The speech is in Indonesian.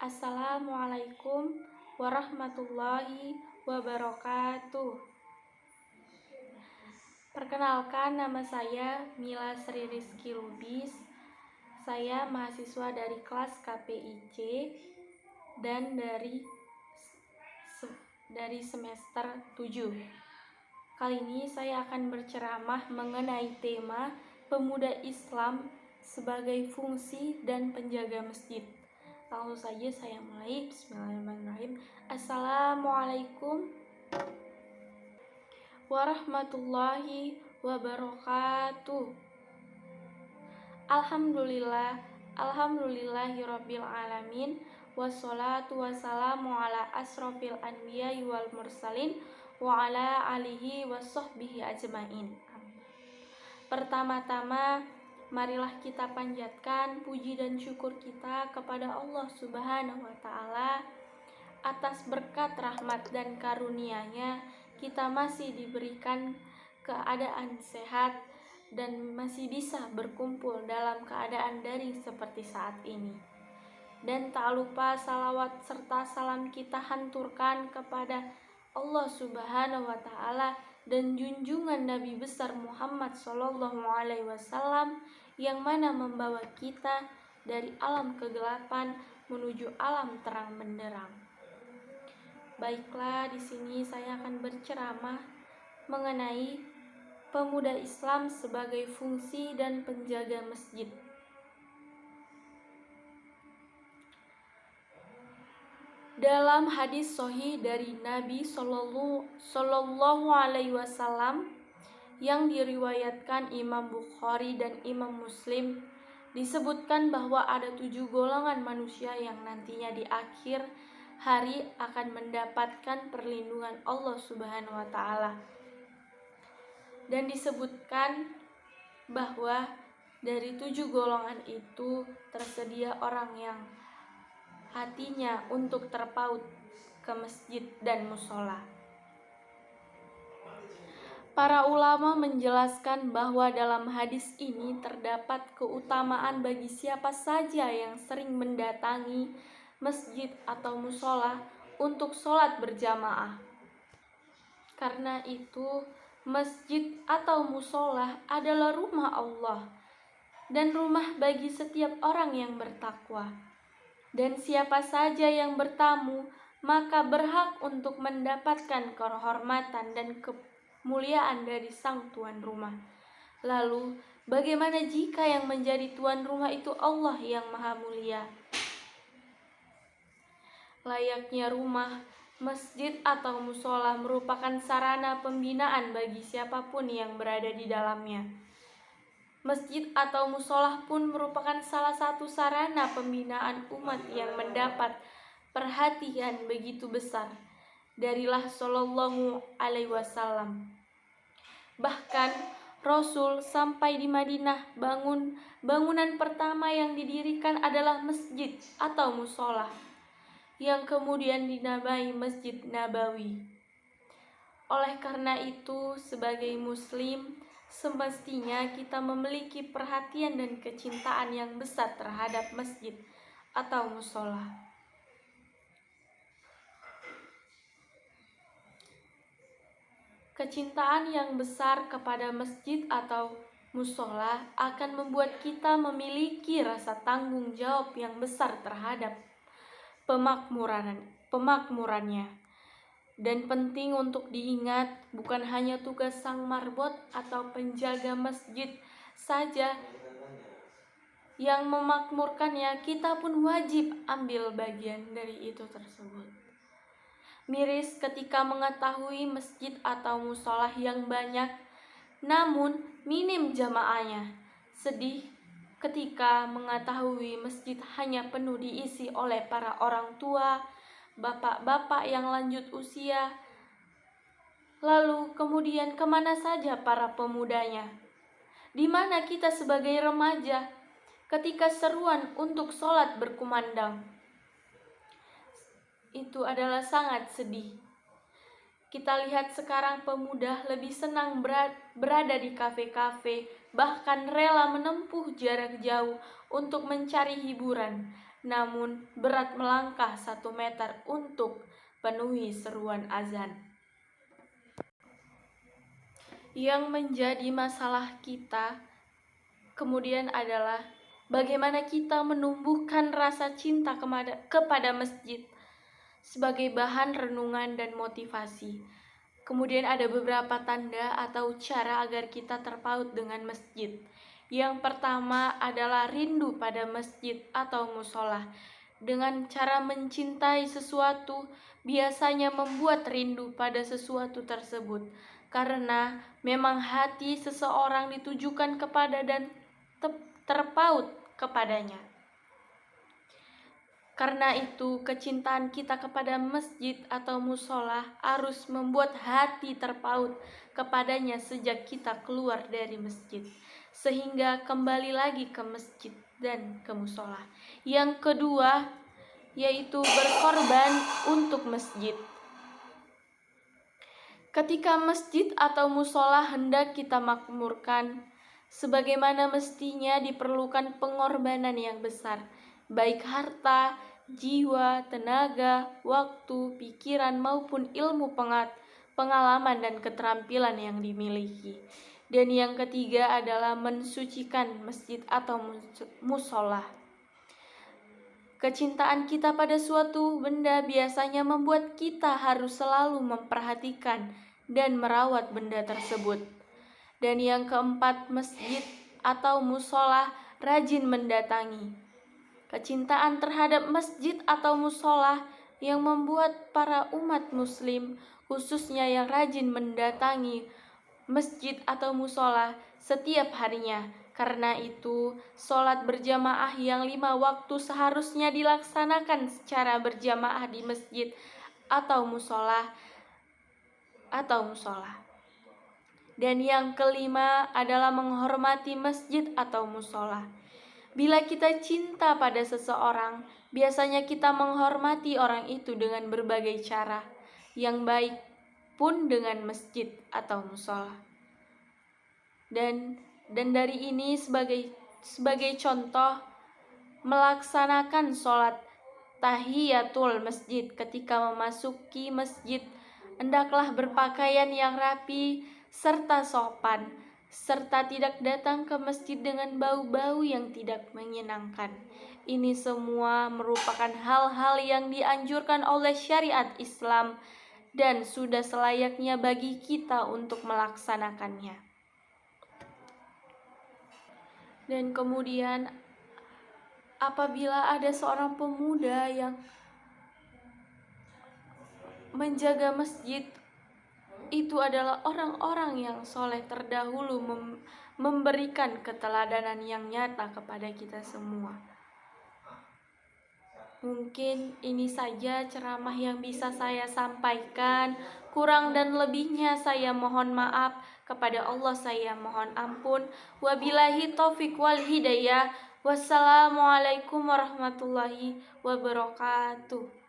Assalamualaikum warahmatullahi wabarakatuh. Perkenalkan, nama saya Mila Sri Rizky Lubis. Saya mahasiswa dari kelas KPIC dan dari semester 7. Kali ini saya akan berceramah mengenai tema pemuda Islam sebagai fungsi dan penjaga masjid. Langsung saja saya mulai. Bismillahirrahmanirrahim. Assalamualaikum warahmatullahi wabarakatuh. Alhamdulillahirabbil alamin. Wassalatu wassalamu ala asrofil anbiya'i wal mursalin wa ala alihi wassohbihi ajmain. Pertama-tama, marilah kita panjatkan puji dan syukur kita kepada Allah Subhanahu wa Ta'ala atas berkat rahmat dan karunia-Nya. Kita masih diberikan keadaan sehat dan masih bisa berkumpul dalam keadaan daring seperti saat ini. Dan tak lupa salawat serta salam kita hanturkan kepada Allah Subhanahu wa Ta'ala dan junjungan Nabi besar Muhammad SAW yang mana membawa kita dari alam kegelapan menuju alam terang benderang. Baiklah, di sini saya akan berceramah mengenai pemuda Islam sebagai fungsi dan penjaga masjid. Dalam hadis sahih dari Nabi Sallallahu Alaihi Wasallam yang diriwayatkan Imam Bukhari dan Imam Muslim, disebutkan bahwa ada 7 golongan manusia yang nantinya di akhir hari akan mendapatkan perlindungan Allah Subhanahu wa Ta'ala. Dan disebutkan bahwa dari 7 golongan itu tersedia orang yang hatinya untuk terpaut ke masjid dan musola. Para ulama menjelaskan bahwa dalam hadis ini terdapat keutamaan bagi siapa saja yang sering mendatangi masjid atau musola untuk sholat berjamaah. Karena itu, masjid atau musola adalah rumah Allah dan rumah bagi setiap orang yang bertakwa. Dan siapa saja yang bertamu, maka berhak untuk mendapatkan kehormatan dan kemuliaan dari sang tuan rumah. Lalu, bagaimana jika yang menjadi tuan rumah itu Allah yang Maha Mulia? Layaknya rumah, masjid atau musola merupakan sarana pembinaan bagi siapapun yang berada di dalamnya. Masjid atau musola pun merupakan salah satu sarana pembinaan umat yang mendapat perhatian begitu besar dari Rasul Sallallahu Alaihi Wasallam. Bahkan Rasul sampai di Madinah, bangunan pertama yang didirikan adalah masjid atau musola, yang kemudian dinamai Masjid Nabawi. Oleh karena itu, sebagai muslim, semestinya kita memiliki perhatian dan kecintaan yang besar terhadap masjid atau musola. Kecintaan yang besar kepada masjid atau musola akan membuat kita memiliki rasa tanggung jawab yang besar terhadap pemakmurannya. Dan penting untuk diingat, bukan hanya tugas sang marbot atau penjaga masjid saja yang memakmurkannya, kita pun wajib ambil bagian dari itu tersebut. Miris ketika mengetahui masjid atau musola yang banyak, namun minim jamaahnya. Sedih ketika mengetahui masjid hanya penuh diisi oleh para orang tua, bapak-bapak yang lanjut usia. Lalu kemudian kemana saja para pemudanya? Di mana kita sebagai remaja ketika seruan untuk sholat berkumandang? Itu adalah sangat sedih. Kita lihat sekarang pemuda lebih senang berada di kafe-kafe, bahkan rela menempuh jarak jauh untuk mencari hiburan. namun berat melangkah 1 meter untuk penuhi seruan azan. Yang menjadi masalah kita kemudian adalah bagaimana kita menumbuhkan rasa cinta kepada masjid sebagai bahan renungan dan motivasi. Kemudian ada beberapa tanda atau cara agar kita terpaut dengan masjid. Yang pertama adalah rindu pada masjid atau musola. Dengan cara mencintai sesuatu, biasanya membuat rindu pada sesuatu tersebut. Karena memang hati seseorang ditujukan kepada dan terpaut kepadanya. Karena itu, kecintaan kita kepada masjid atau musola harus membuat hati terpaut kepadanya sejak kita keluar dari masjid, sehingga kembali lagi ke masjid dan ke musola. Yang kedua, yaitu berkorban untuk masjid. Ketika masjid atau musola hendak kita makmurkan, sebagaimana mestinya diperlukan pengorbanan yang besar, baik harta, jiwa, tenaga, waktu, pikiran, maupun ilmu pengalaman dan keterampilan yang dimiliki. Dan yang ketiga adalah mensucikan masjid atau musola. Kecintaan kita pada suatu benda biasanya membuat kita harus selalu memperhatikan dan merawat benda tersebut. Dan yang keempat, masjid atau musola rajin mendatangi. Kecintaan terhadap masjid atau musola yang membuat para umat muslim, khususnya yang rajin mendatangi masjid atau musola setiap harinya. Karena itu, sholat berjamaah yang 5 waktu seharusnya dilaksanakan secara berjamaah di masjid atau musola. Dan yang kelima adalah menghormati masjid atau musola. Bila kita cinta pada seseorang, biasanya kita menghormati orang itu dengan berbagai cara, yang baik pun dengan masjid atau musola. Dan dari ini sebagai contoh, melaksanakan sholat tahiyatul masjid ketika memasuki masjid, hendaklah berpakaian yang rapi serta sopan, serta tidak datang ke masjid dengan bau-bau yang tidak menyenangkan. Ini semua merupakan hal-hal yang dianjurkan oleh syariat Islam dan sudah selayaknya bagi kita untuk melaksanakannya. Dan kemudian apabila ada seorang pemuda yang menjaga masjid, itu adalah orang-orang yang soleh terdahulu memberikan keteladanan yang nyata kepada kita semua. Mungkin ini saja ceramah yang bisa saya sampaikan. Kurang dan lebihnya saya mohon maaf. Kepada Allah saya mohon ampun. Wabillahi taufiq wal hidayah. Wassalamualaikum warahmatullahi wabarakatuh.